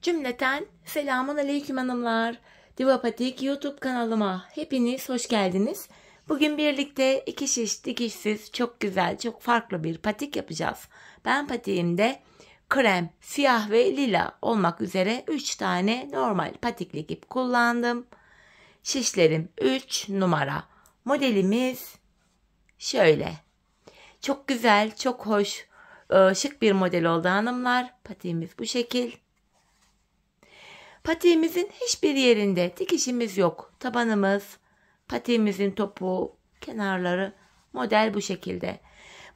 Cümleten selamun aleyküm hanımlar. Diva Patik YouTube kanalıma hepiniz hoş geldiniz. Bugün birlikte iki şiş dikişsiz çok güzel, çok farklı bir patik yapacağız. Ben patiğimde krem, siyah ve lila olmak üzere 3 tane normal patiklik ip kullandım. Şişlerim 3 numara. Modelimiz şöyle. Çok güzel, çok hoş, şık bir model oldu hanımlar. Patiğimiz bu şekil. Patiğimizin hiçbir yerinde dikişimiz yok. Tabanımız, patiğimizin topuğu, kenarları model bu şekilde.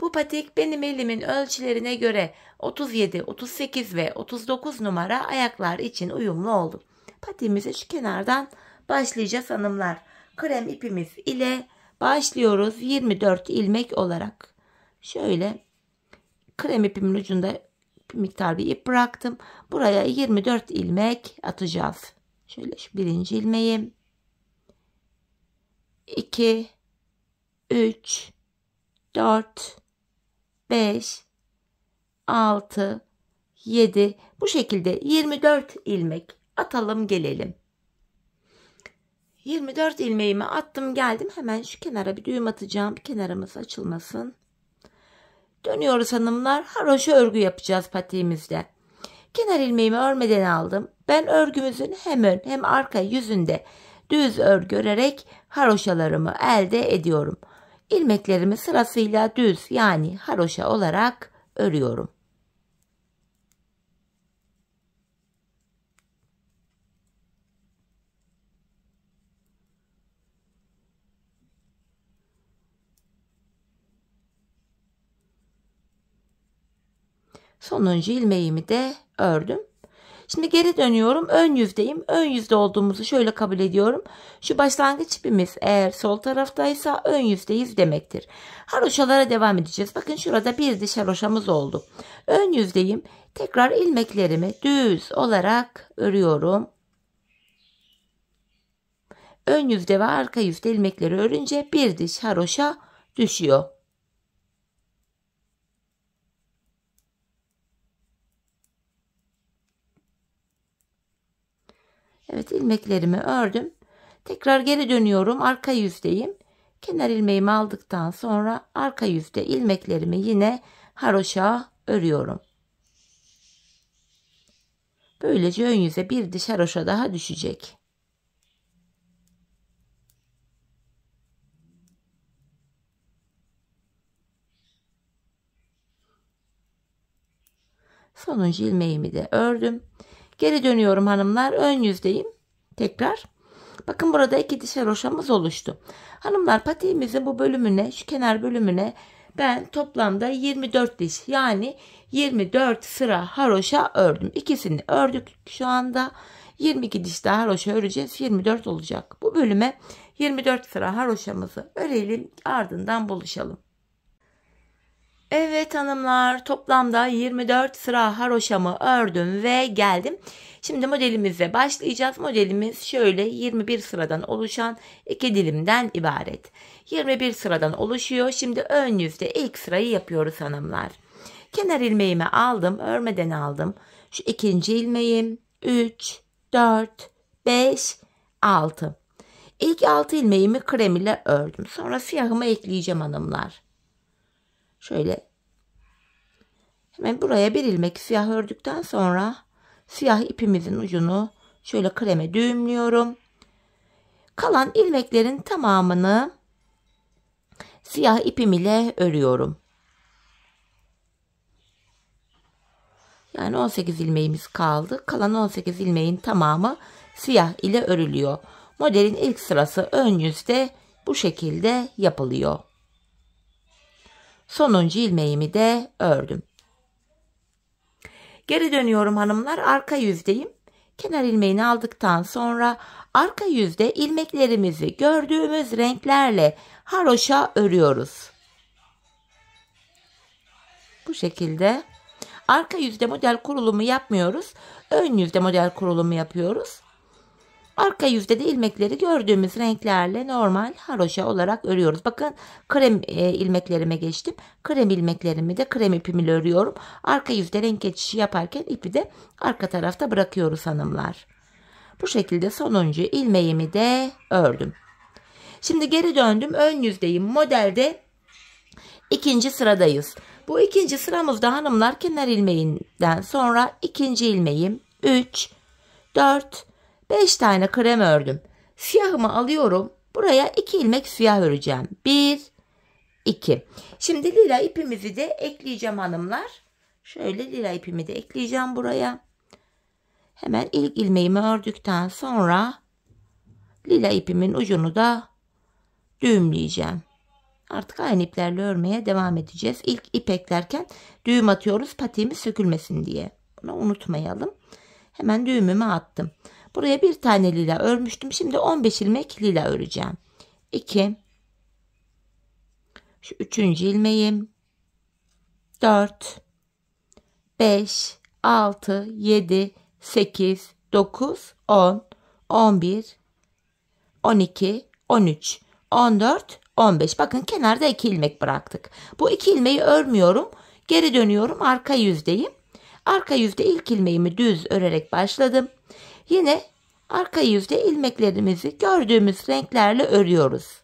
Bu patik benim elimin ölçülerine göre 37, 38 ve 39 numara ayaklar için uyumlu oldu. Patiğimizi şu kenardan başlayacağız hanımlar. Krem ipimiz ile başlıyoruz 24 ilmek olarak. Şöyle krem ipimin ucunda bir miktar bir ip bıraktım. Buraya 24 ilmek atacağız. Şöyle şu birinci ilmeğim. 2, 3, 4, 5, 6, 7. Bu şekilde 24 ilmek atalım gelelim. 24 ilmeğimi attım geldim. Hemen şu kenara bir düğüm atacağım. Kenarımız açılmasın. Dönüyoruz hanımlar. Haroşa örgü yapacağız patiğimizde. Kenar ilmeğimi örmeden aldım. Ben örgümüzün hem ön hem arka yüzünde düz örgü örerek haroşalarımı elde ediyorum. İlmeklerimi sırasıyla düz yani haroşa olarak örüyorum. Sonuncu ilmeğimi de ördüm. Şimdi geri dönüyorum. Ön yüzdeyim. Ön yüzde olduğumuzu şöyle kabul ediyorum. Şu başlangıç ipimiz eğer sol taraftaysa ön yüzdeyiz demektir. Haroşalara devam edeceğiz. Bakın şurada bir diş haroşamız oldu. Ön yüzdeyim. Tekrar ilmeklerimi düz olarak örüyorum. Ön yüzde ve arka yüzde ilmekleri örünce bir diş haroşa düşüyor. Evet, ilmeklerimi ördüm. Tekrar geri dönüyorum. Arka yüzdeyim. Kenar ilmeğimi aldıktan sonra arka yüzde ilmeklerimi yine haroşa örüyorum. Böylece ön yüze bir diş haroşa daha düşecek. Sonuncu ilmeğimi de ördüm. Geri dönüyorum hanımlar. Ön yüzdeyim. Tekrar. Bakın burada iki diş haroşamız oluştu. Hanımlar patiğimizin bu bölümüne, şu kenar bölümüne ben toplamda 24 diş yani 24 sıra haroşa ördüm. İkisini ördük şu anda. 22 diş daha haroşa öreceğiz. 24 olacak. Bu bölüme 24 sıra haroşamızı örelim. Ardından buluşalım. Evet hanımlar, toplamda 24 sıra haroşamı ördüm ve geldim. Şimdi modelimize başlayacağız. Modelimiz şöyle 21 sıradan oluşan iki dilimden ibaret. 21 sıradan oluşuyor. Şimdi ön yüzde ilk sırayı yapıyoruz hanımlar. Kenar ilmeğimi aldım, örmeden aldım. Şu ikinci ilmeğim 3, 4, 5, 6. İlk 6 ilmeğimi krem ile ördüm. Sonra siyahımı ekleyeceğim hanımlar. Şöyle hemen buraya bir ilmek siyah ördükten sonra siyah ipimizin ucunu şöyle kreme düğümlüyorum. Kalan ilmeklerin tamamını siyah ipim ile örüyorum. Yani 18 ilmeğimiz kaldı. Kalan 18 ilmeğin tamamı siyah ile örülüyor. Modelin ilk sırası ön yüzde bu şekilde yapılıyor. Sonuncu ilmeğimi de ördüm. Geri dönüyorum hanımlar. Arka yüzdeyim. Kenar ilmeğini aldıktan sonra arka yüzde ilmeklerimizi gördüğümüz renklerle haroşa örüyoruz. Bu şekilde. Arka yüzde model kurulumu yapmıyoruz. Ön yüzde model kurulumu yapıyoruz. Arka yüzde de ilmekleri gördüğümüz renklerle normal haroşa olarak örüyoruz. Bakın krem ilmeklerime geçtim. Krem ilmeklerimi de krem ipimle örüyorum. Arka yüzde renk geçişi yaparken ipi de arka tarafta bırakıyoruz hanımlar. Bu şekilde sonuncu ilmeğimi de ördüm. Şimdi geri döndüm. Ön yüzdeyim. Modelde ikinci sıradayız. Bu ikinci sıramızda hanımlar kenar ilmeğinden sonra ikinci ilmeğim 3, 4, 5 tane krem ördüm. Siyahımı alıyorum. Buraya 2 ilmek siyah öreceğim. 1, 2. Şimdi lila ipimizi de ekleyeceğim hanımlar. Şöyle lila ipimi de ekleyeceğim buraya. Hemen ilk ilmeğimi ördükten sonra lila ipimin ucunu da düğümleyeceğim. Artık aynı iplerle örmeye devam edeceğiz. İlk ip eklerken düğüm atıyoruz patiğimiz sökülmesin diye. Bunu unutmayalım. Hemen düğümümü attım. Buraya bir tane lila örmüştüm. Şimdi 15 ilmek lila öreceğim. 2, şu üçüncü ilmeğim, 4, 5, 6, 7, 8, 9, 10, 11, 12, 13, 14, 15. Bakın kenarda 2 ilmek bıraktık. Bu 2 ilmeği örmüyorum. Geri dönüyorum. Arka yüzdeyim. Arka yüzde ilk ilmeğimi düz örerek başladım. Yine arka yüzde ilmeklerimizi gördüğümüz renklerle örüyoruz.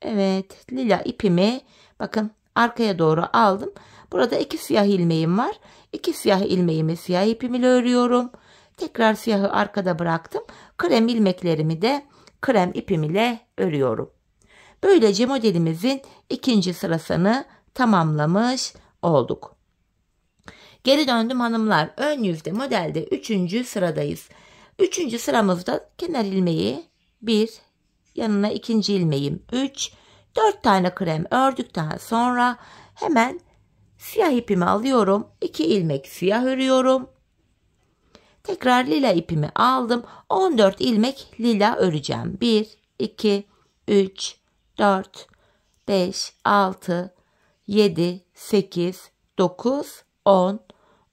Evet, lila ipimi bakın arkaya doğru aldım. Burada 2 siyah ilmeğim var. 2 siyah ilmeğimi siyah ipimle örüyorum. Tekrar siyahı arkada bıraktım. Krem ilmeklerimi de krem ipim ile örüyorum. Böylece modelimizin ikinci sırasını tamamlamış olduk. Geri döndüm hanımlar. Ön yüzde modelde 3. sıradayız. 3. sıramızda kenar ilmeği 1, yanına ikinci ilmeğim 3, 4 tane krem ördükten sonra hemen siyah ipimi alıyorum. 2 ilmek siyah örüyorum. Tekrar lila ipimi aldım. 14 ilmek lila öreceğim. 1, 2, 3, 4, 5, 6, 7, 8, 9, 10,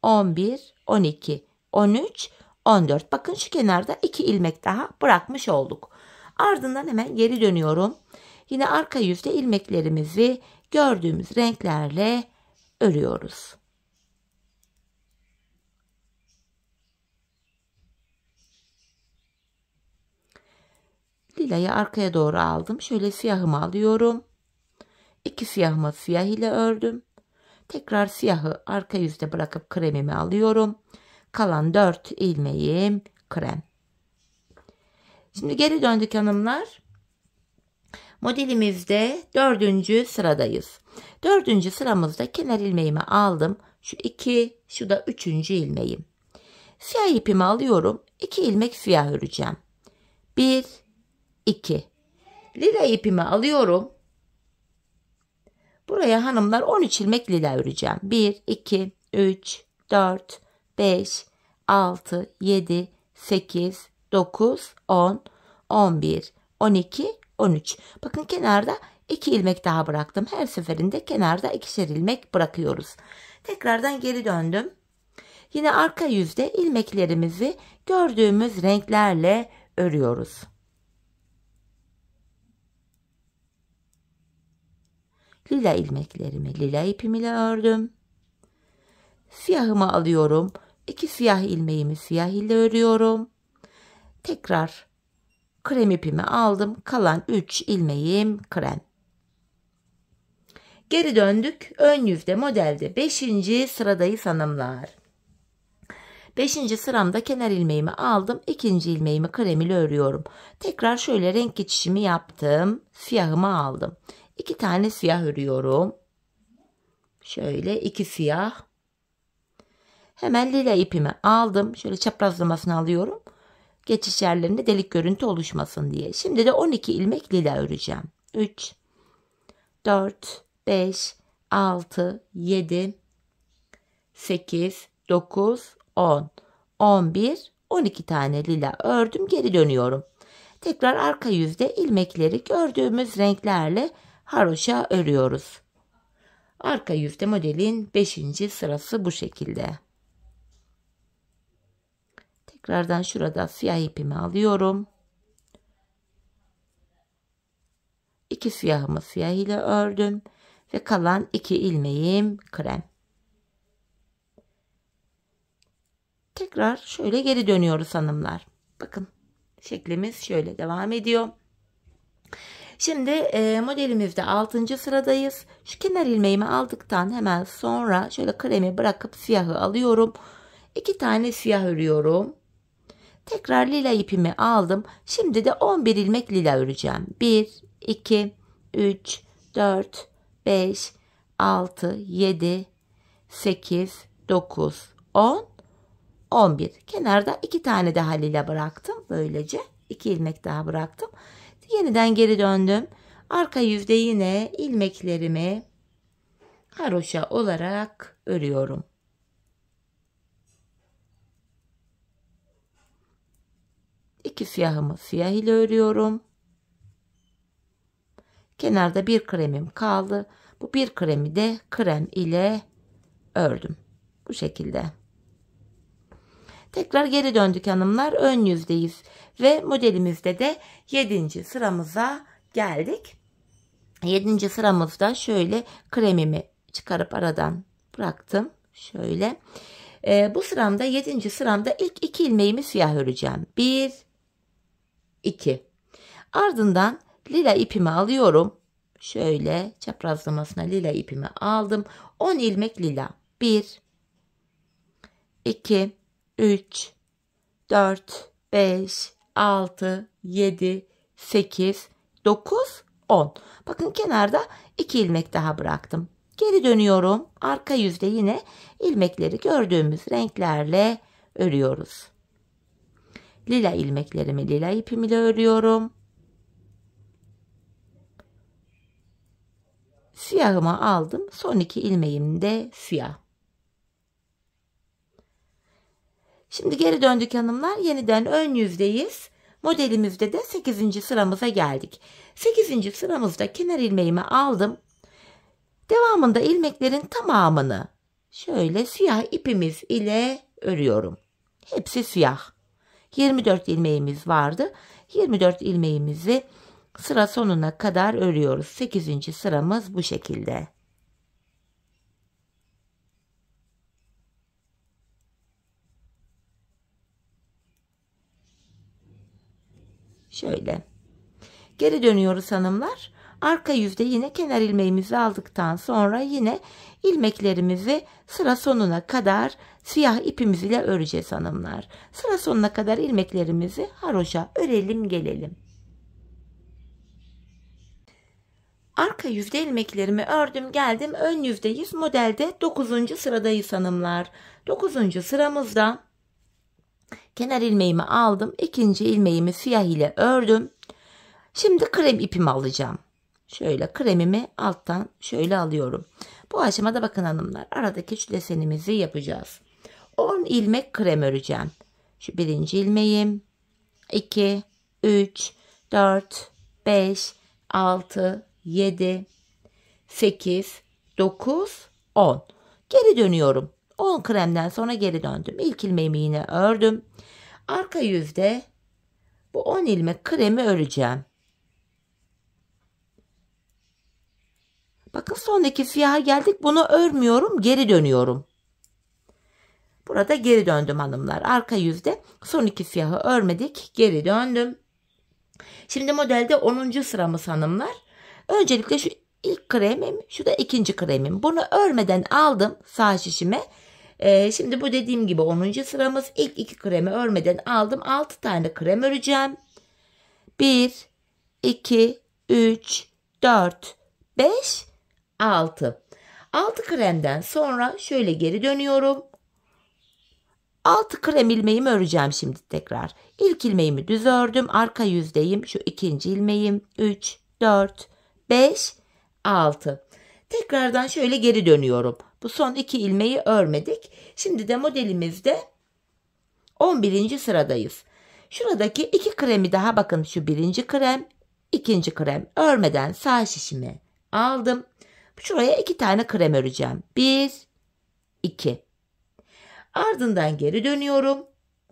11, 12, 13, 14. Bakın şu kenarda 2 ilmek daha bırakmış olduk. Ardından hemen geri dönüyorum. Yine arka yüzde ilmeklerimizi gördüğümüz renklerle örüyoruz. Lilayı arkaya doğru aldım. Şöyle siyahımı alıyorum. 2 siyahımı siyah ile ördüm. Tekrar siyahı arka yüzde bırakıp kremimi alıyorum. Kalan 4 ilmeğim krem. Şimdi geri döndük hanımlar. Modelimizde 4. sıradayız. 4. sıramızda kenar ilmeğimi aldım. Şu 2, şu da 3. ilmeğim. Siyah ipimi alıyorum. 2 ilmek siyah öreceğim. 1, 2. Lila ipimi alıyorum. Buraya hanımlar 13 ilmek lila öreceğim. 1, 2, 3, 4, 5, 6, 7, 8, 9, 10, 11, 12, 13. Bakın kenarda 2 ilmek daha bıraktım. Her seferinde kenarda 2'şer ilmek bırakıyoruz. Tekrardan geri döndüm. Yine arka yüzde ilmeklerimizi gördüğümüz renklerle örüyoruz. Lila ilmeklerimi lila ipim ile ördüm. Siyahımı alıyorum. 2 siyah ilmeğimi siyah ile örüyorum. Tekrar krem ipimi aldım. Kalan 3 ilmeğim krem. Geri döndük. Ön yüzde modelde 5. sıradayız hanımlar. 5. sıramda kenar ilmeğimi aldım. 2. ilmeğimi krem ile örüyorum. Tekrar şöyle renk geçişimi yaptım. Siyahımı aldım. 2 tane siyah örüyorum. Şöyle 2 siyah. Hemen lila ipimi aldım. Şöyle çaprazlamasını alıyorum. Geçiş yerlerinde delik görüntü oluşmasın diye. Şimdi de 12 ilmek lila öreceğim. 3, 4, 5, 6, 7, 8, 9, 10, 11, 12 tane lila ördüm. Geri dönüyorum. Tekrar arka yüzde ilmekleri gördüğümüz renklerle haroşa örüyoruz. Arka yüzde modelin 5. sırası bu şekilde. Tekrardan şurada siyah ipimi alıyorum. 2 siyahımı siyah ile ördüm ve kalan 2 ilmeğim krem. Tekrar şöyle geri dönüyoruz hanımlar. Bakın şeklimiz şöyle devam ediyor. Şimdi modelimizde 6. sıradayız. Şu kenar ilmeğimi aldıktan hemen sonra şöyle kremi bırakıp siyahı alıyorum. 2 tane siyah örüyorum. Tekrar lila ipimi aldım. Şimdi de 11 ilmek lila öreceğim. 1, 2, 3, 4, 5, 6, 7, 8, 9, 10, 11. Kenarda 2 tane daha lila bıraktım. Böylece 2 ilmek daha bıraktım. Yeniden geri döndüm. Arka yüzde yine ilmeklerimi haroşa olarak örüyorum. İki siyahımı siyah ile örüyorum. Kenarda bir kremim kaldı. Bu bir kremi de krem ile ördüm. Bu şekilde. Tekrar geri döndük hanımlar. Ön yüzdeyiz. Ve modelimizde de 7. sıramıza geldik. 7. sıramızda şöyle kremimi çıkarıp aradan bıraktım. Şöyle. Bu sıramda 7. sıramda ilk 2 ilmeğimi siyah öreceğim. 1, 2. Ardından lila ipimi alıyorum. Şöyle çaprazlamasına lila ipimi aldım. 10 ilmek lila. 1, 2, 3, 4, 5, 6, 7, 8, 9, 10. Bakın kenarda 2 ilmek daha bıraktım. Geri dönüyorum. Arka yüzde yine ilmekleri gördüğümüz renklerle örüyoruz. Lila ilmeklerimi lila ipim ile örüyorum. Siyahımı aldım. Son 2 ilmeğim de siyah. Şimdi geri döndük hanımlar. Yeniden ön yüzdeyiz. Modelimizde de 8. sıramıza geldik. 8. sıramızda kenar ilmeğimi aldım. Devamında ilmeklerin tamamını şöyle siyah ipimiz ile örüyorum. Hepsi siyah. 24 ilmeğimiz vardı. 24 ilmeğimizi sıra sonuna kadar örüyoruz. 8. sıramız bu şekilde. Şöyle. Geri dönüyoruz hanımlar. Arka yüzde yine kenar ilmeğimizi aldıktan sonra yine ilmeklerimizi sıra sonuna kadar siyah ipimiz ile öreceğiz hanımlar. Sıra sonuna kadar ilmeklerimizi haroşa örelim gelelim. Arka yüzde ilmeklerimi ördüm geldim. Ön yüzdeyiz. Modelde 9. sıradayız hanımlar. 9. sıramızda kenar ilmeğimi aldım. 2. ilmeğimi siyah ile ördüm. Şimdi krem ipimi alacağım. Şöyle kremimi alttan şöyle alıyorum. Bu aşamada bakın hanımlar aradaki şu desenimizi yapacağız. 10 ilmek krem öreceğim. Şu 1. ilmeğim, 2, 3, 4, 5, 6, 7, 8, 9, 10. Geri dönüyorum. 10 kremden sonra geri döndüm. İlk ilmeğimi yine ördüm. Arka yüzde bu 10 ilmek kremi öreceğim. Bakın son 2 siyaha geldik. Bunu örmüyorum. Geri dönüyorum. Burada geri döndüm hanımlar. Arka yüzde son 2 siyahı örmedik. Geri döndüm. Şimdi modelde 10. sıramız hanımlar. Öncelikle şu ilk kremim, şu da 2. kremim. Bunu örmeden aldım sağ şişime. Şimdi bu dediğim gibi 10. sıramız. İlk 2 kremi örmeden aldım. 6 tane krem öreceğim. 1, 2, 3, 4, 5, 6. 6 kremden sonra şöyle geri dönüyorum. 6 krem ilmeğimi öreceğim şimdi tekrar. İlk ilmeğimi düz ördüm. Arka yüzdeyim. Şu 2. ilmeğim. 3, 4, 5, 6. Tekrardan şöyle geri dönüyorum. Bu son 2 ilmeği örmedik. Şimdi de modelimizde 11. sıradayız. Şuradaki 2 kremi daha bakın şu 1. krem, 2. krem örmeden sağ şişime aldım. Şuraya 2 tane krem öreceğim. 1, 2. Ardından geri dönüyorum.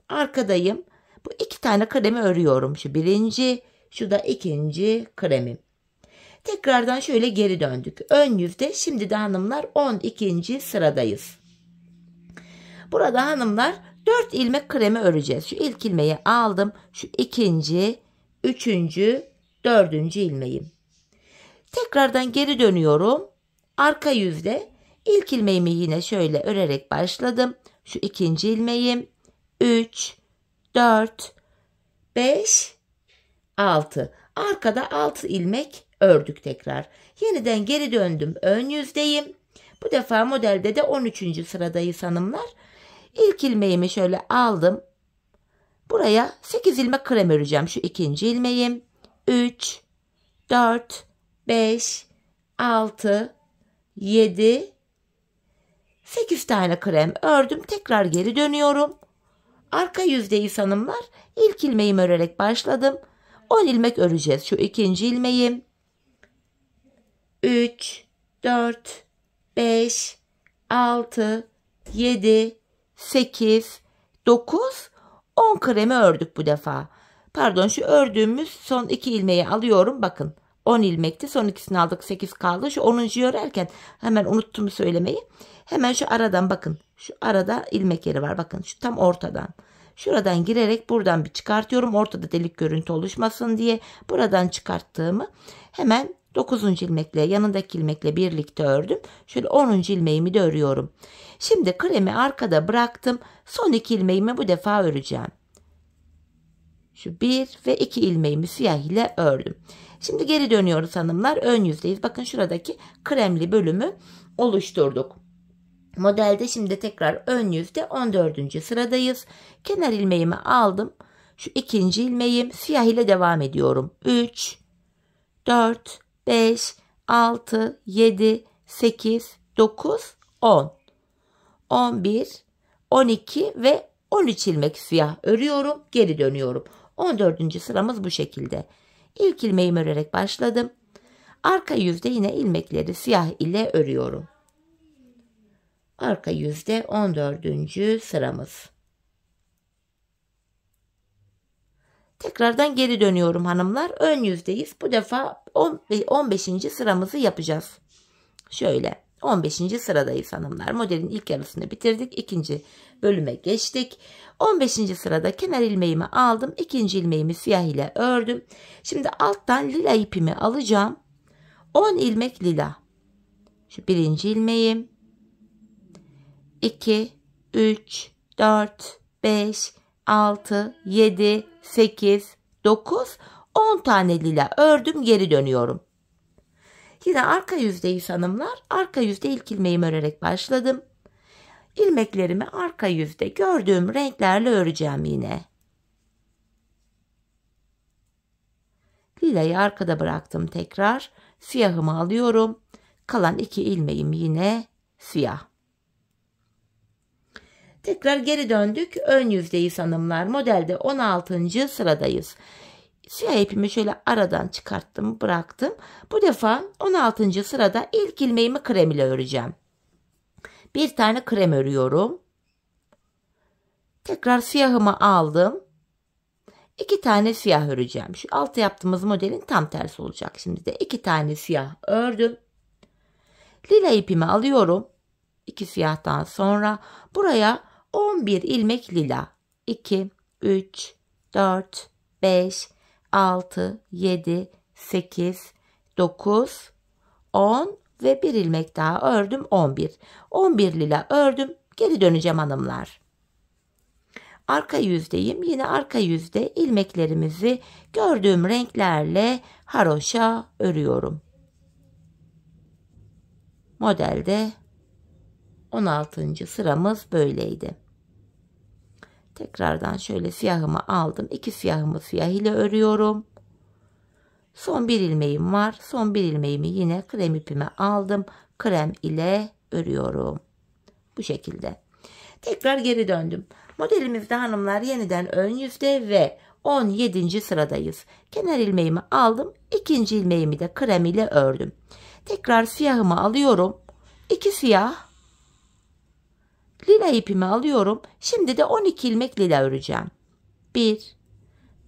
Arkadayım. Bu 2 tane kremi örüyorum. Şu birinci, şu da ikinci kremim. Tekrardan şöyle geri döndük. Ön yüzde şimdi de hanımlar 12. sıradayız. Burada hanımlar 4 ilmek kremi öreceğiz. Şu ilk ilmeği aldım. Şu ikinci, üçüncü, dördüncü ilmeğim. Tekrardan geri dönüyorum. Arka yüzde ilk ilmeğimi yine şöyle örerek başladım. Şu ikinci ilmeğim. 3, 4, 5, 6. Arkada 6 ilmek ördük tekrar. Yeniden geri döndüm. Ön yüzdeyim. Bu defa modelde de 13. sıradayız hanımlar. İlk ilmeğimi şöyle aldım. Buraya 8 ilmek krem öreceğim. Şu ikinci ilmeğim. 3, 4, 5, 6, 7, 8 tane krem ördüm. Tekrar geri dönüyorum. Arka yüzdeyiz hanımlar. İlk ilmeğimi örerek başladım. 10 ilmek öreceğiz. Şu ikinci ilmeğim. 3, 4, 5, 6, 7, 8, 9, 10 kremi ördük bu defa. Pardon, şu ördüğümüz son 2 ilmeği alıyorum. Bakın 10 ilmekti. Son ikisini aldık, 8 kaldı. Şu 10'uncuyu örerken hemen unuttum söylemeyi. Hemen şu aradan bakın. Şu arada ilmek yeri var. Bakın şu tam ortadan. Şuradan girerek buradan bir çıkartıyorum. Ortada delik görüntü oluşmasın diye. Buradan çıkarttığımı hemen 9. ilmekle yanındaki ilmekle birlikte ördüm. Şöyle 10. ilmeğimi de örüyorum. Şimdi kremi arkada bıraktım. Son 2 ilmeğimi bu defa öreceğim. Şu 1 ve 2 ilmeğimi siyah ile ördüm. Şimdi geri dönüyoruz hanımlar. Ön yüzdeyiz. Bakın şuradaki kremli bölümü oluşturduk. Modelde şimdi tekrar ön yüzde 14. sıradayız. Kenar ilmeğimi aldım. Şu ikinci ilmeğim, siyah ile devam ediyorum. 3, 4, 5, 6, 7, 8, 9, 10. 11, 12 ve 13 ilmek siyah örüyorum. Geri dönüyorum. 14. sıramız bu şekilde. İlk ilmeğimi örerek başladım. Arka yüzde yine ilmekleri siyah ile örüyorum. Arka yüzde 14. sıramız. Tekrardan geri dönüyorum hanımlar. Ön yüzdeyiz. Bu defa 15. sıramızı yapacağız. Şöyle 15. sıradayız hanımlar. Modelin ilk yarısını bitirdik. İkinci bölüme geçtik. 15. sırada kenar ilmeğimi aldım. İkinci ilmeğimi siyah ile ördüm. Şimdi alttan lila ipimi alacağım. 10 ilmek lila. Şu birinci ilmeğim. 2, 3, 4, 5, 6, 7, 8, 9, 10 tane lila ördüm. Geri dönüyorum. Yine arka yüzdeyiz hanımlar. Arka yüzde ilk ilmeğimi örerek başladım. İlmeklerimi arka yüzde gördüğüm renklerle öreceğim yine. Lilayı arkada bıraktım tekrar. Siyahımı alıyorum. Kalan 2 ilmeğim yine siyah. Tekrar geri döndük. Ön yüzdeyiz hanımlar. Modelde 16. sıradayız. Siyah ipimi şöyle aradan çıkarttım, bıraktım. Bu defa 16. sırada ilk ilmeğimi krem ile öreceğim. Bir tane krem örüyorum. Tekrar siyahımı aldım. 2 tane siyah öreceğim. Şu altı yaptığımız modelin tam tersi olacak. Şimdi de 2 tane siyah ördüm. Lila ipimi alıyorum. 2 siyahtan sonra buraya 11 ilmek lila. 2, 3, 4, 5, 6, 7, 8, 9, 10 ve 1 ilmek daha ördüm. 11. 11 lila ördüm. Geri döneceğim hanımlar. Arka yüzdeyim. Yine arka yüzde ilmeklerimizi gördüğüm renklerle haroşa örüyorum. Modelde 16. sıramız böyleydi. Tekrardan şöyle siyahımı aldım. 2 siyahımı siyah ile örüyorum. Son 1 ilmeğim var. Son 1 ilmeğimi yine krem ipime aldım. Krem ile örüyorum. Bu şekilde. Tekrar geri döndüm. Modelimizde hanımlar yeniden ön yüzde ve 17. sıradayız. Kenar ilmeğimi aldım. İkinci ilmeğimi de krem ile ördüm. Tekrar siyahımı alıyorum. 2 siyah. Lila ipimi alıyorum. Şimdi de 12 ilmek lila öreceğim. 1,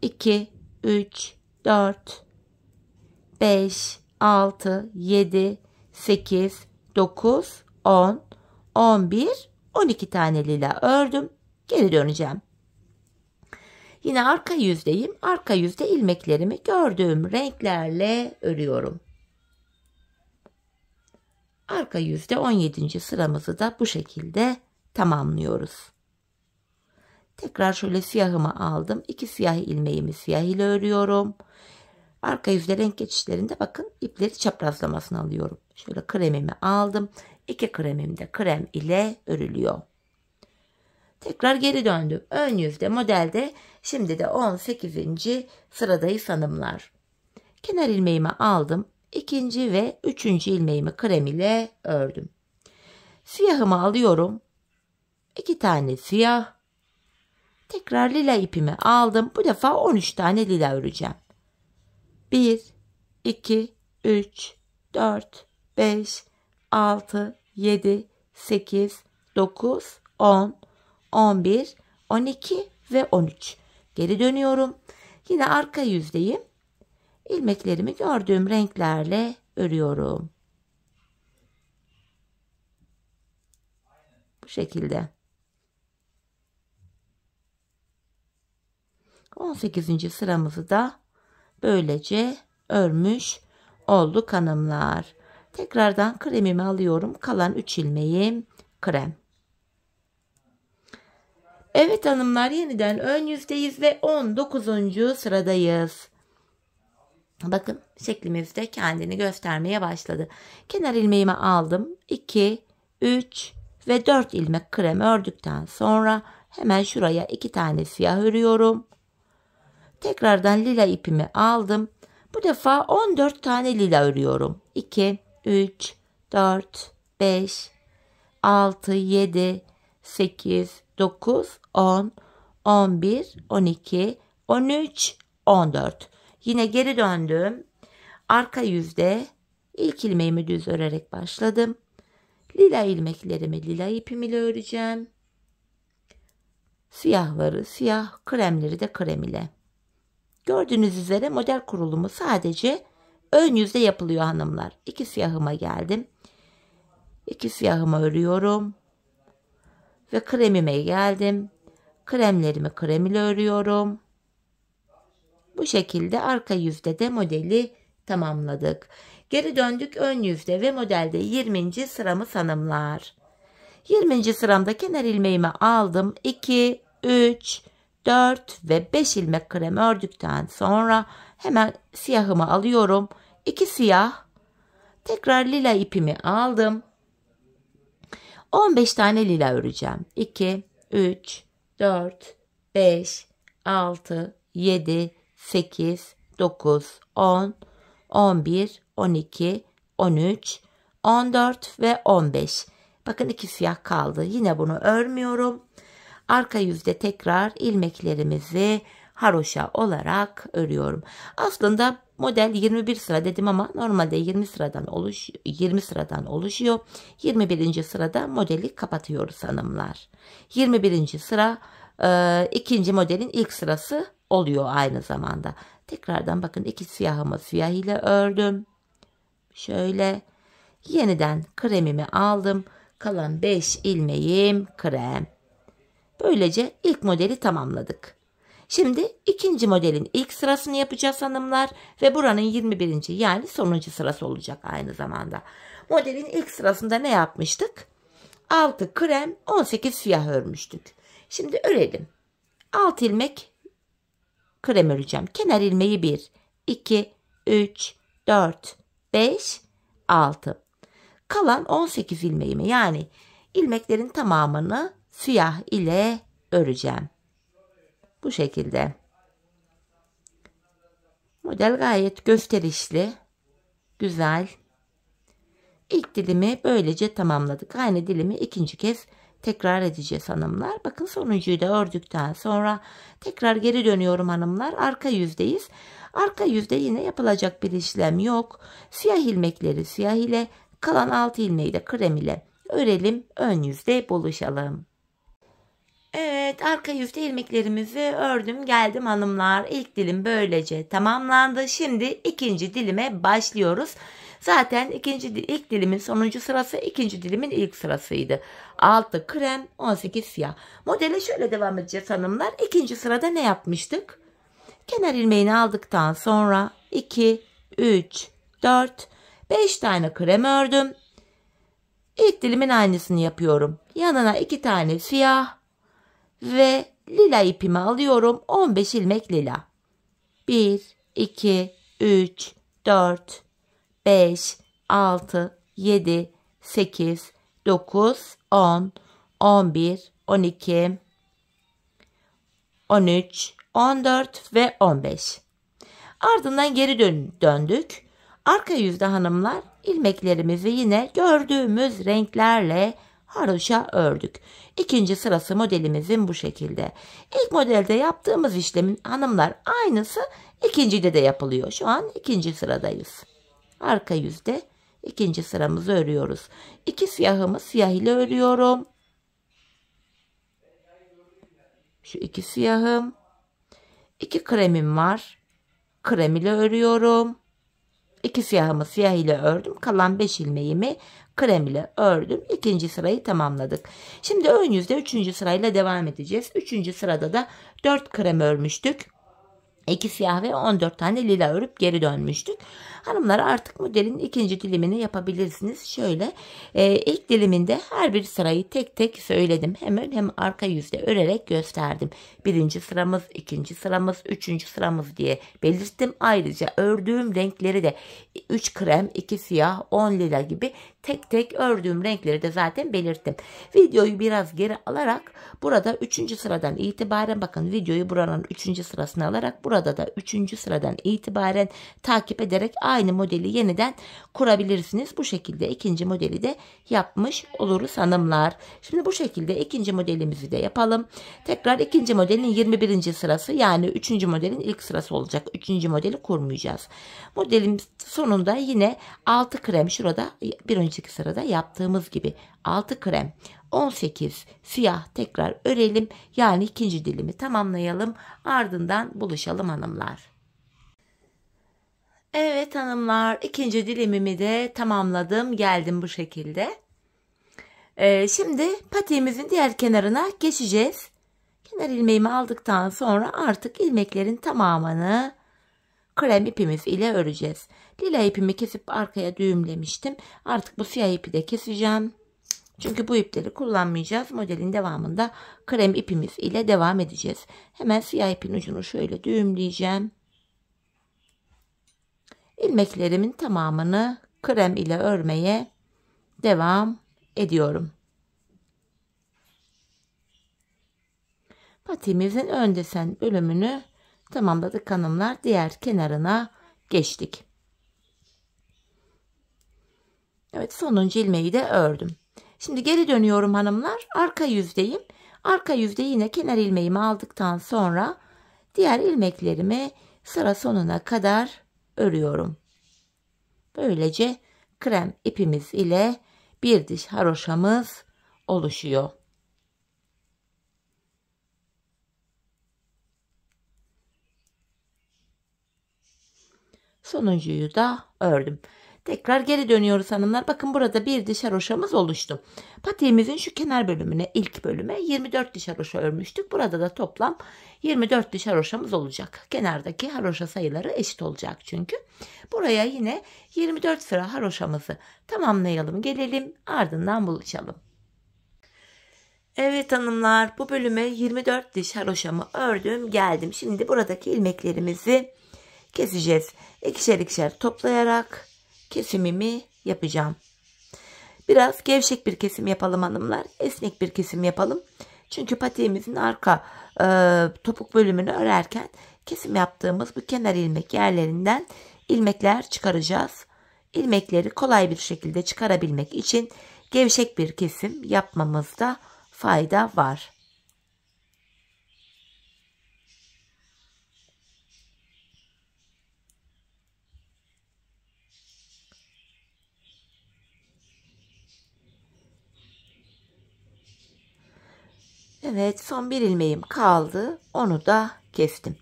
2, 3, 4, 5, 6, 7, 8, 9, 10, 11, 12 tane lila ördüm. Geri döneceğim. Yine arka yüzdeyim. Arka yüzde ilmeklerimi gördüğüm renklerle örüyorum. Arka yüzde 17. sıramızı da bu şekilde tamamlıyoruz. Tekrar şöyle siyahımı aldım. 2 siyah ilmeğimi siyah ile örüyorum. Arka yüzde renk geçişlerinde bakın ipleri çaprazlamasını alıyorum. Şöyle kremimi aldım. 2 kremim de krem ile örülüyor. Tekrar geri döndüm. Ön yüzde modelde şimdi de 18. sıradayız hanımlar. Kenar ilmeğimi aldım. 2. ve 3. ilmeğimi krem ile ördüm. Siyahımı alıyorum. 2 tane siyah. Tekrar lila ipimi aldım. Bu defa 13 tane lila öreceğim. 1, 2, 3, 4, 5, 6, 7, 8, 9, 10, 11, 12 ve 13. Geri dönüyorum. Yine arka yüzdeyim. İlmeklerimi gördüğüm renklerle örüyorum. Bu şekilde. 18. sıramızı da böylece örmüş olduk hanımlar. Tekrardan kremimi alıyorum. Kalan 3 ilmeğim krem. Evet hanımlar, yeniden ön yüzdeyiz ve 19. sıradayız. Bakın şeklimiz de kendini göstermeye başladı. Kenar ilmeğimi aldım. 2, 3 ve 4 ilmek krem ördükten sonra hemen şuraya 2 tane siyah örüyorum. Tekrardan lila ipimi aldım. Bu defa 14 tane lila örüyorum. 2, 3, 4, 5, 6, 7, 8, 9, 10, 11, 12, 13, 14. Yine geri döndüm. Arka yüzde ilk ilmeğimi düz örerek başladım. Lila ilmeklerimi lila ipim ile öreceğim. Siyahları siyah, kremleri de krem ile. Gördüğünüz üzere model kurulumu sadece ön yüzde yapılıyor hanımlar. 2 siyahıma geldim. 2 siyahımı örüyorum. Ve kremime geldim. Kremlerimi krem ile örüyorum. Bu şekilde arka yüzde de modeli tamamladık. Geri döndük ön yüzde ve modelde 20. sıramız hanımlar. 20. sıramda kenar ilmeğimi aldım. 2, 3, 4 ve 5 ilmek krem ördükten sonra hemen siyahımı alıyorum. 2 siyah. Tekrar lila ipimi aldım. 15 tane lila öreceğim. 2, 3, 4, 5, 6, 7, 8, 9, 10, 11, 12, 13, 14 ve 15. Bakın 2 siyah kaldı. Yine bunu örmüyorum. Arka yüzde tekrar ilmeklerimizi haroşa olarak örüyorum. Aslında model 21 sıra dedim ama normalde 20 sıradan oluşuyor. 21. sırada modeli kapatıyoruz hanımlar. 21. sıra ikinci modelin ilk sırası oluyor aynı zamanda. Tekrardan bakın 2 siyahımı siyah ile ördüm. Şöyle yeniden kremimi aldım. Kalan 5 ilmeğim krem. Böylece ilk modeli tamamladık. Şimdi ikinci modelin ilk sırasını yapacağız hanımlar ve buranın 21. yani sonuncu sırası olacak aynı zamanda. Modelin ilk sırasında ne yapmıştık? 6 krem, 18 siyah örmüştük. Şimdi örelim. 6 ilmek krem öreceğim. Kenar ilmeği 1, 2, 3, 4, 5, 6. Kalan 18 ilmeğimi yani ilmeklerin tamamını siyah ile öreceğim. Bu şekilde. Model gayet gösterişli, güzel. İlk dilimi böylece tamamladık. Aynı dilimi ikinci kez tekrar edeceğiz hanımlar. Bakın sonuncuyu da ördükten sonra tekrar geri dönüyorum hanımlar. Arka yüzdeyiz. Arka yüzde yine yapılacak bir işlem yok. Siyah ilmekleri siyah ile, kalan 6 ilmeği de krem ile örelim. Ön yüzde buluşalım. Evet, arka yüzde ilmeklerimizi ördüm geldim hanımlar. İlk dilim böylece tamamlandı. Şimdi ikinci dilime başlıyoruz. Zaten ilk dilimin sonuncu sırası, ikinci dilimin ilk sırasıydı. 6 krem, 18 siyah. Modele şöyle devam edeceğiz hanımlar. İkinci sırada ne yapmıştık? Kenar ilmeğini aldıktan sonra 2, 3, 4, 5 tane krem ördüm. İlk dilimin aynısını yapıyorum. Yanına 2 tane siyah ve lila ipimi alıyorum. 15 ilmek lila. 1, 2, 3, 4, 5, 6, 7, 8, 9, 10, 11, 12, 13, 14 ve 15. Ardından geri döndük. Arka yüzde hanımlar ilmeklerimizi yine gördüğümüz renklerle haroşa ördük. İkinci sırası modelimizin bu şekilde. İlk modelde yaptığımız işlemin hanımlar aynısı ikincide de yapılıyor. Şu an ikinci sıradayız. Arka yüzde ikinci sıramızı örüyoruz. 2 siyahımı siyah ile örüyorum. Şu 2 siyahım. 2 kremim var. Krem ile örüyorum. 2 siyahımı siyah ile ördüm. Kalan 5 ilmeğimi krem ile ördüm. İkinci sırayı tamamladık. Şimdi ön yüzde 3. sırayla devam edeceğiz. 3. sırada da 4 krem örmüştük. 2 siyah ve 14 tane lila örüp geri dönmüştük. Hanımlar artık modelin ikinci dilimini yapabilirsiniz. Şöyle ilk diliminde her bir sırayı tek tek söyledim. Hem ön hem arka yüzde örerek gösterdim. Birinci sıramız, ikinci sıramız, üçüncü sıramız diye belirttim. Ayrıca ördüğüm renkleri de 3 krem, 2 siyah, 10 lila gibi tek tek ördüğüm renkleri de zaten belirttim. Videoyu biraz geri alarak burada 3. sıradan itibaren bakın videoyu buranın 3. sırasına alarak burada da 3. sıradan itibaren takip ederek aynı modeli yeniden kurabilirsiniz. Bu şekilde ikinci modeli de yapmış oluruz hanımlar. Şimdi bu şekilde ikinci modelimizi de yapalım. Tekrar ikinci modelin 21. sırası yani 3. modelin ilk sırası olacak. 3. modeli kurmayacağız. Modelin sonunda yine 6 krem şurada bir önceki sırada yaptığımız gibi 6 krem 18 siyah tekrar örelim. Yani ikinci dilimi tamamlayalım. Ardından buluşalım hanımlar. Evet hanımlar, ikinci dilimimi de tamamladım. Geldim bu şekilde. Şimdi patiğimizin diğer kenarına geçeceğiz. Kenar ilmeğimi aldıktan sonra artık ilmeklerin tamamını krem ipimiz ile öreceğiz. Lila ipimi kesip arkaya düğümlemiştim. Artık bu siyah ipi de keseceğim. Çünkü bu ipleri kullanmayacağız. Modelin devamında krem ipimiz ile devam edeceğiz. Hemen siyah ipin ucunu şöyle düğümleyeceğim. İlmeklerimin tamamını krem ile örmeye devam ediyorum. Patiğimizin ön desen bölümünü tamamladık hanımlar. Diğer kenarına geçtik. Evet, sonuncu ilmeği de ördüm. Şimdi geri dönüyorum hanımlar. Arka yüzdeyim. Arka yüzde yine kenar ilmeğimi aldıktan sonra diğer ilmeklerimi sıra sonuna kadar örüyorum. Böylece krem ipimiz ile bir diş haroşamız oluşuyor. Sonuncuyu da ördüm. Tekrar geri dönüyoruz hanımlar. Bakın burada bir diş haroşamız oluştu. Patiğimizin şu kenar bölümüne, ilk bölüme 24 diş haroşa örmüştük. Burada da toplam 24 diş haroşamız olacak. Kenardaki haroşa sayıları eşit olacak çünkü. Buraya yine 24 sıra haroşamızı tamamlayalım. Gelelim, ardından buluşalım. Evet hanımlar, bu bölüme 24 diş haroşamı ördüm. Geldim. Şimdi buradaki ilmeklerimizi keseceğiz. İkişer ikişer toplayarak kesimimi yapacağım. Biraz gevşek bir kesim yapalım hanımlar. Esnek bir kesim yapalım. Çünkü patiğimizin arka topuk bölümünü örerken kesim yaptığımız bu kenar ilmek yerlerinden ilmekler çıkaracağız. İlmekleri kolay bir şekilde çıkarabilmek için gevşek bir kesim yapmamızda fayda var. Evet, son bir ilmeğim kaldı. Onu da kestim.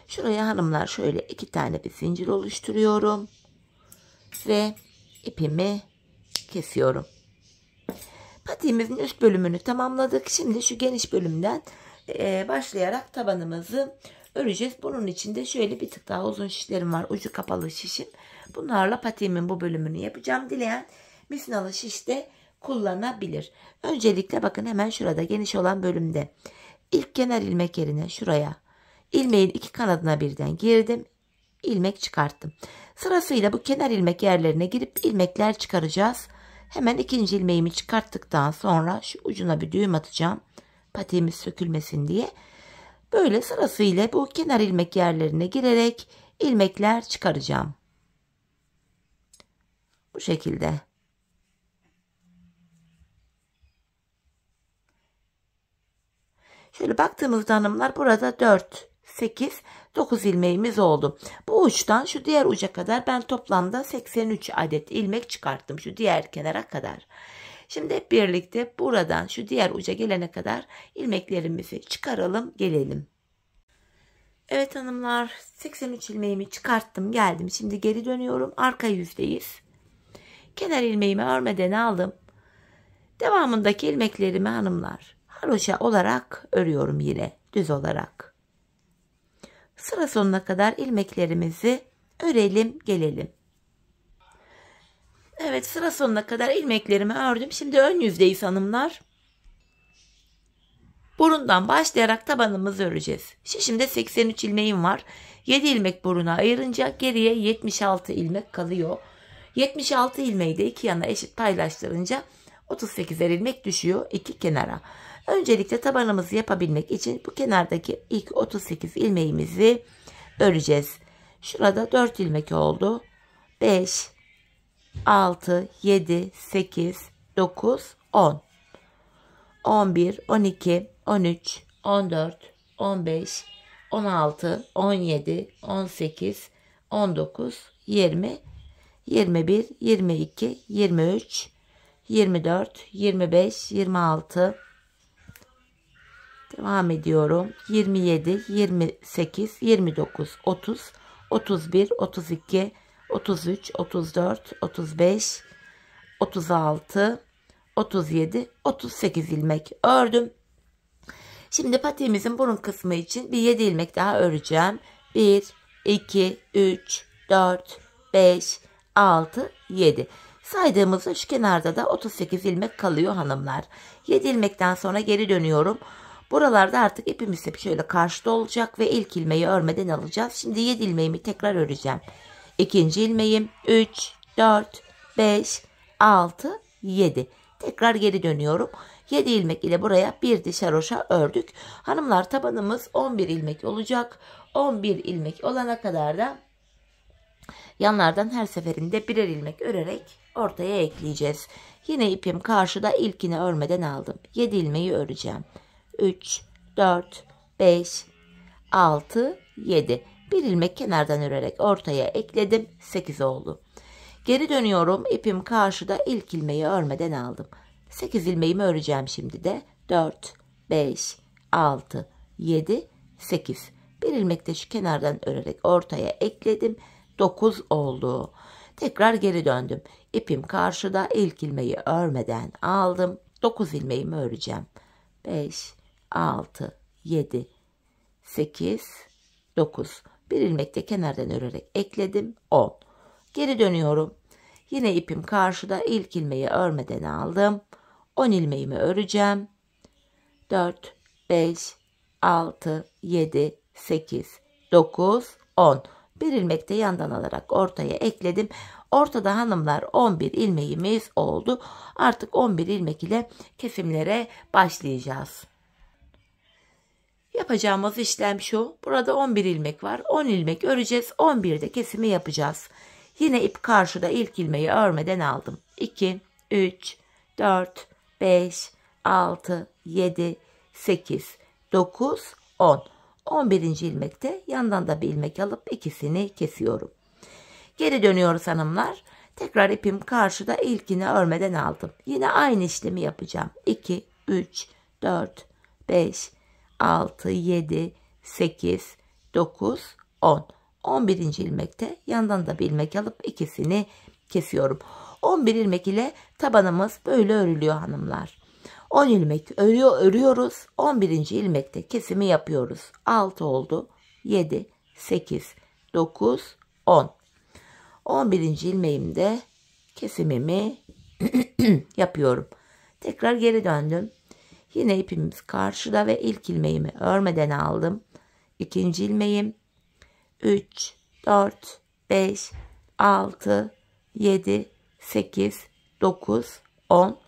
Şuraya hanımlar şöyle 2 tane bir zincir oluşturuyorum. Ve ipimi kesiyorum. Patiğimizin üst bölümünü tamamladık. Şimdi şu geniş bölümden başlayarak tabanımızı öreceğiz. Bunun için de şöyle bir tık daha uzun şişlerim var. Ucu kapalı şişim. Bunlarla patiğimin bu bölümünü yapacağım. Dileyen misinalı şiş de kullanabilir. Öncelikle bakın hemen şurada geniş olan bölümde ilk kenar ilmek yerine şuraya ilmeğin 2 kanadına birden girdim. İlmek çıkarttım. Sırasıyla bu kenar ilmek yerlerine girip ilmekler çıkaracağız. Hemen ikinci ilmeğimi çıkarttıktan sonra şu ucuna bir düğüm atacağım. Patiğimiz sökülmesin diye. Böyle sırasıyla bu kenar ilmek yerlerine girerek ilmekler çıkaracağım. Bu şekilde. Şöyle baktığımızda hanımlar burada 4, 8, 9 ilmeğimiz oldu. Bu uçtan şu diğer uca kadar ben toplamda 83 adet ilmek çıkarttım. Şu diğer kenara kadar. Şimdi hep birlikte buradan şu diğer uca gelene kadar ilmeklerimizi çıkaralım gelelim. Evet hanımlar, 83 ilmeğimi çıkarttım geldim. Şimdi geri dönüyorum. Arka yüzdeyiz. Kenar ilmeğimi örmeden aldım. Devamındaki ilmeklerimi hanımlar haroşa olarak örüyorum yine düz olarak. Sıra sonuna kadar ilmeklerimizi örelim gelelim. Evet, sıra sonuna kadar ilmeklerimi ördüm. Şimdi ön yüzdeyiz hanımlar. Burundan başlayarak tabanımızı öreceğiz. Şişimde 83 ilmeğim var. 7 ilmek buruna ayırınca geriye 76 ilmek kalıyor. 76 ilmeği de iki yana eşit paylaştırınca 38'er ilmek düşüyor iki kenara. Öncelikle tabanımızı yapabilmek için bu kenardaki ilk 38 ilmeğimizi öreceğiz. Şurada 4 ilmek oldu. 5, 6, 7, 8, 9, 10. 11, 12, 13, 14, 15, 16, 17, 18, 19, 20, 21, 22, 23, 24, 25, 26, devam ediyorum. 27, 28, 29, 30, 31, 32, 33, 34, 35, 36, 37, 38 ilmek ördüm. Şimdi patiğimizin burun kısmı için bir 7 ilmek daha öreceğim. 1, 2, 3, 4, 5, 6, 7. Saydığımızda şu kenarda da 38 ilmek kalıyor hanımlar. 7 ilmekten sonra geri dönüyorum. Buralarda artık ipimiz hep şöyle karşıda olacak ve ilk ilmeği örmeden alacağız. Şimdi 7 ilmeğimi tekrar öreceğim. İkinci ilmeğim 3, 4, 5, 6, 7. Tekrar geri dönüyorum. 7 ilmek ile buraya bir diş haroşa ördük. Hanımlar tabanımız 11 ilmek olacak. 11 ilmek olana kadar da yanlardan her seferinde birer ilmek örerek ortaya ekleyeceğiz. Yine ipim karşıda, ilkini örmeden aldım. 7 ilmeği öreceğim. 3, 4, 5, 6, 7. Bir ilmek kenardan örerek ortaya ekledim. 8 oldu. Geri dönüyorum. İpim karşıda, ilk ilmeği örmeden aldım. 8 ilmeğimi öreceğim şimdi de. 4, 5, 6, 7, 8. Bir ilmek de şu kenardan örerek ortaya ekledim. 9 oldu. Tekrar geri döndüm. İpim karşıda, ilk ilmeği örmeden aldım. 9 ilmeğimi öreceğim. 5, 6, 7, 8, 9. Bir ilmek de kenardan örerek ekledim. 10. Geri dönüyorum. Yine ipim karşıda, ilk ilmeği örmeden aldım. 10 ilmeğimi öreceğim. 4, 5, 6, 7, 8, 9, 10. Bir ilmek de yandan alarak ortaya ekledim. Ortada hanımlar 11 ilmeğimiz oldu. Artık 11 ilmek ile kesimlere başlayacağız. Yapacağımız işlem şu. Burada 11 ilmek var. 10 ilmek öreceğiz. 11'de kesimi yapacağız. Yine ip karşıda, ilk ilmeği örmeden aldım. 2, 3, 4, 5, 6, 7, 8, 9, 10. 11. ilmekte yandan da bir ilmek alıp ikisini kesiyorum. Geri dönüyoruz hanımlar. Tekrar ipim karşıda, ilkini örmeden aldım. Yine aynı işlemi yapacağım. 2, 3, 4, 5, 6, 7, 8, 9, 10. 11. ilmekte yandan da bir ilmek alıp ikisini kesiyorum. 11 ilmek ile tabanımız böyle örülüyor hanımlar. 10 ilmek örüyoruz. 11. ilmekte kesimi yapıyoruz. 6 oldu. 7, 8, 9, 10. 11. ilmeğimde kesimimi yapıyorum. Tekrar geri döndüm. Yine ipimiz karşıda ve ilk ilmeğimi örmeden aldım. İkinci ilmeğim 3, 4, 5, 6, 7, 8, 9, 10.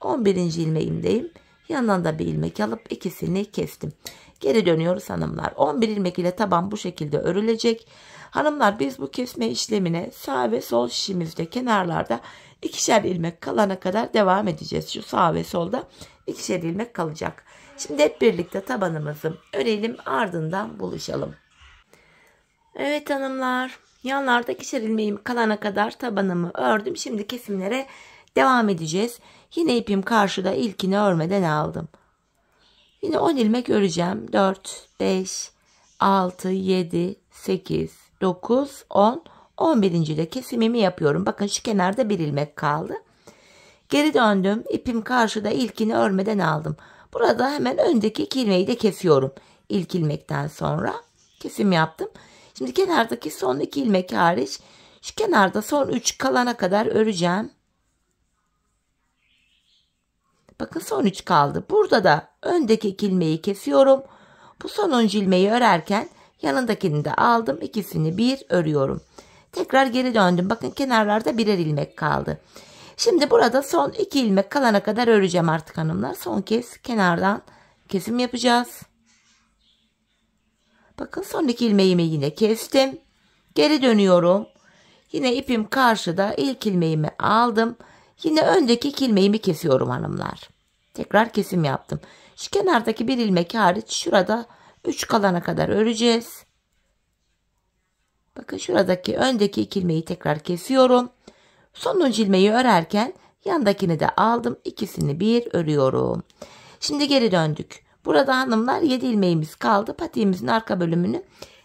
11. ilmeğimdeyim. Yandan da bir ilmek alıp ikisini kestim. Geri dönüyoruz hanımlar. 11 ilmek ile taban bu şekilde örülecek. Hanımlar biz bu kesme işlemine sağ ve sol şişimizde kenarlarda ikişer ilmek kalana kadar devam edeceğiz. Şu sağ ve solda ikişer ilmek kalacak. Şimdi hep birlikte tabanımızı örelim, ardından buluşalım. Evet hanımlar, yanlarda ikişer ilmeğim kalana kadar tabanımı ördüm. Şimdi kesimlere devam edeceğiz. Yine ipim karşıda, ilkini örmeden aldım. Yine 10 ilmek öreceğim. 4, 5, 6, 7, 8, 9, 10. 11. de kesimimi yapıyorum. Bakın şu kenarda bir ilmek kaldı. Geri döndüm. İpim karşıda, ilkini örmeden aldım. Burada hemen öndeki 2 ilmeği de kesiyorum. İlk ilmekten sonra kesim yaptım. Şimdi kenardaki son 2 ilmek hariç şu kenarda son 3 kalana kadar öreceğim. Bakın son 3 kaldı. Burada da öndeki 2 ilmeği kesiyorum. Bu sonuncu ilmeği örerken yanındakini de aldım. İkisini bir örüyorum. Tekrar geri döndüm. Bakın kenarlarda birer ilmek kaldı. Şimdi burada son 2 ilmek kalana kadar öreceğim artık hanımlar. Son kez kenardan kesim yapacağız. Bakın son 2 ilmeğimi yine kestim. Geri dönüyorum. Yine ipim karşıda, ilk ilmeğimi aldım. Yine öndeki 2 ilmeğimi kesiyorum hanımlar. Tekrar kesim yaptım. Şu kenardaki bir ilmek hariç şurada 3 kalana kadar öreceğiz. Bakın şuradaki öndeki 2 ilmeği tekrar kesiyorum. Sonuncu ilmeği örerken yandakini de aldım. İkisini bir örüyorum. Şimdi geri döndük. Burada hanımlar 7 ilmeğimiz kaldı. Patiğimizin arka bölümünü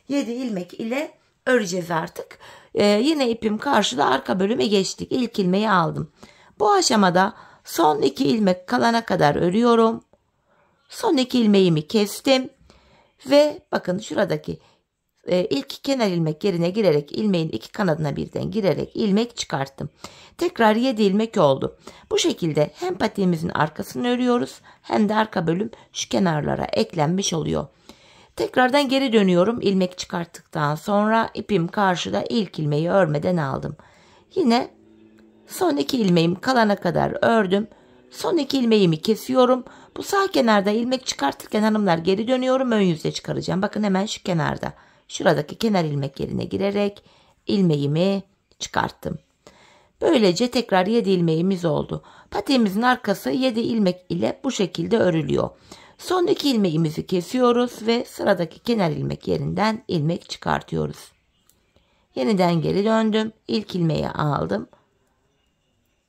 7 ilmek ile öreceğiz artık. Yine ipim karşıda, arka bölüme geçtik. İlk ilmeği aldım. Bu aşamada son 2 ilmek kalana kadar örüyorum. Son 2 ilmeğimi kestim. Ve bakın şuradaki ilk kenar ilmek yerine girerek ilmeğin 2 kanadına birden girerek ilmek çıkarttım. Tekrar 7 ilmek oldu. Bu şekilde hem patiğimizin arkasını örüyoruz hem de arka bölüm şu kenarlara eklenmiş oluyor. Tekrardan geri dönüyorum. İlmek çıkarttıktan sonra ipim karşıda, ilk ilmeği örmeden aldım. Yine son 2 ilmeğim kalana kadar ördüm. Son 2 ilmeğimi kesiyorum. Bu sağ kenarda ilmek çıkartırken hanımlar geri dönüyorum. Ön yüzde çıkaracağım. Bakın hemen şu kenarda. Şuradaki kenar ilmek yerine girerek ilmeğimi çıkarttım. Böylece tekrar 7 ilmeğimiz oldu. Patiğimizin arkası 7 ilmek ile bu şekilde örülüyor. Son 2 ilmeğimizi kesiyoruz ve sıradaki kenar ilmek yerinden ilmek çıkartıyoruz. Yeniden geri döndüm. İlk ilmeği aldım.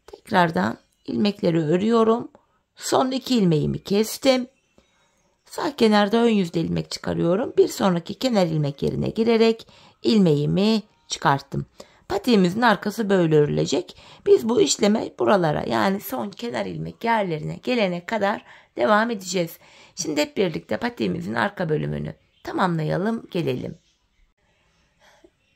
Tekrardan ilmekleri örüyorum. Son 2 ilmeğimi kestim. Sağ kenarda ön yüzde ilmek çıkarıyorum. Bir sonraki kenar ilmek yerine girerek ilmeğimi çıkarttım. Patiğimizin arkası böyle örülecek. Biz bu işleme buralara, yani son kenar ilmek yerlerine gelene kadar devam edeceğiz. Şimdi hep birlikte patiğimizin arka bölümünü tamamlayalım, gelelim.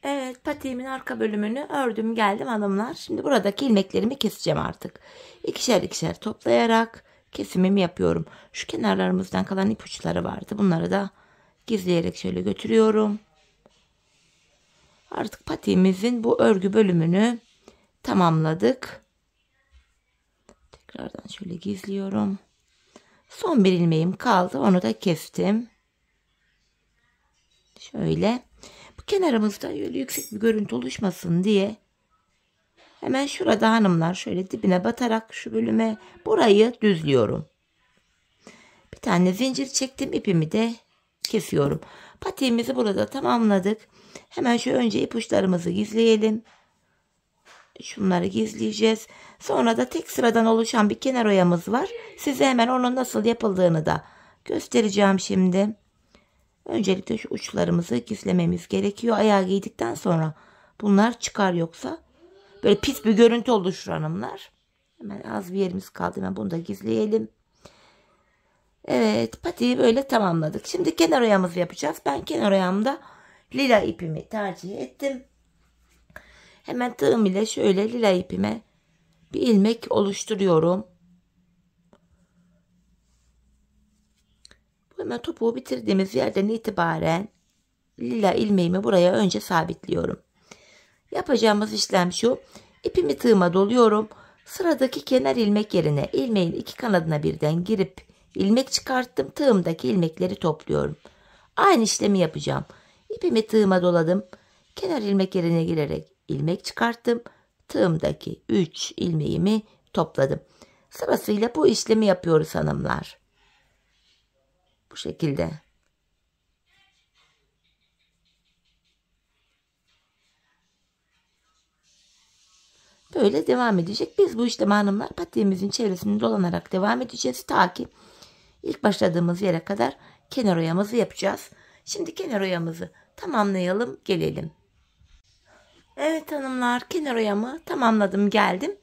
Evet, patiğimin arka bölümünü ördüm geldim hanımlar. Şimdi buradaki ilmeklerimi keseceğim artık. İkişer ikişer toplayarak kesimimi yapıyorum. Şu kenarlarımızdan kalan ipuçları vardı. Bunları da gizleyerek şöyle götürüyorum. Artık patiğimizin bu örgü bölümünü tamamladık. Tekrardan şöyle gizliyorum. Son bir ilmeğim kaldı. Onu da kestim. Şöyle. Bu kenarımızda öyle yüksek bir görüntü oluşmasın diye hemen şurada hanımlar şöyle dibine batarak şu bölüme burayı düzlüyorum. Bir tane zincir çektim. İpimi de kesiyorum. Patiğimizi burada tamamladık. Hemen şu önce ipuçlarımızı gizleyelim. Şunları gizleyeceğiz. Sonra da tek sıradan oluşan bir kenar oyamız var. Size hemen onun nasıl yapıldığını da göstereceğim şimdi. Öncelikle şu uçlarımızı gizlememiz gerekiyor. Ayağı giydikten sonra bunlar çıkar, yoksa böyle pis bir görüntü oluşur hanımlar. Hemen az bir yerimiz kaldı. Hemen bunu da gizleyelim. Evet, patiği böyle tamamladık. Şimdi kenar oyamızı yapacağız. Ben kenar oyamda lila ipimi tercih ettim. Hemen tığım ile şöyle lila ipime bir ilmek oluşturuyorum. Hemen topuğu bitirdiğimiz yerden itibaren lila ilmeğimi buraya önce sabitliyorum. Yapacağımız işlem şu. İpimi tığıma doluyorum. Sıradaki kenar ilmek yerine ilmeğin iki kanadına birden girip ilmek çıkarttım. Tığımdaki ilmekleri topluyorum. Aynı işlemi yapacağım. İpimi tığıma doladım. Kenar ilmek yerine girerek ilmek çıkarttım. Tığımdaki 3 ilmeğimi topladım. Sırasıyla bu işlemi yapıyoruz hanımlar. Bu şekilde. Böyle devam edecek. Biz bu işlemi hanımlar patiğimizin çevresini dolanarak devam edeceğiz. Ta ki ilk başladığımız yere kadar kenar oyamızı yapacağız. Şimdi kenar oyamızı tamamlayalım, gelelim. Evet hanımlar, kenar oyamı tamamladım, geldim.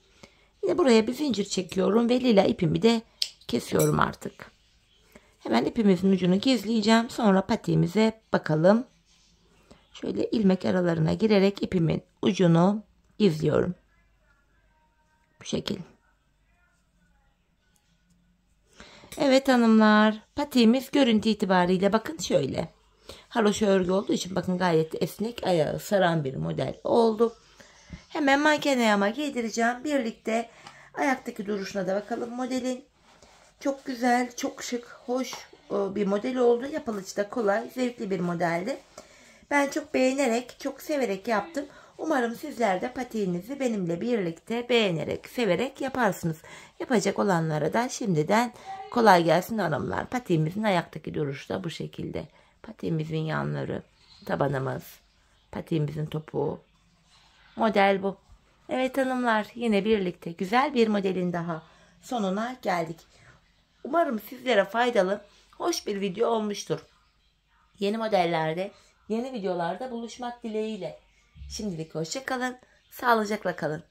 Yine buraya bir zincir çekiyorum ve lila ipimi de kesiyorum artık. Hemen ipimizin ucunu gizleyeceğim. Sonra patiğimize bakalım. Şöyle ilmek aralarına girerek ipimin ucunu gizliyorum. Bu şekil. Evet hanımlar, patiğimiz görüntü itibariyle bakın şöyle. Haroşa örgü olduğu için bakın gayet esnek, ayağı saran bir model oldu. Hemen manken ayağıma giydireceğim. Birlikte ayaktaki duruşuna da bakalım modelin. Çok güzel, çok şık, hoş bir model oldu. Yapılışı da kolay, zevkli bir modeldi. Ben çok beğenerek, çok severek yaptım. Umarım sizler de patiğinizi benimle birlikte beğenerek, severek yaparsınız. Yapacak olanlara da şimdiden kolay gelsin hanımlar. Patiğimizin ayaktaki duruşu da bu şekilde. Patiğimizin yanları, tabanımız, patiğimizin topuğu. Model bu. Evet hanımlar, yine birlikte güzel bir modelin daha sonuna geldik. Umarım sizlere faydalı, hoş bir video olmuştur. Yeni modellerde, yeni videolarda buluşmak dileğiyle. Şimdilik hoşça kalın, sağlıcakla kalın.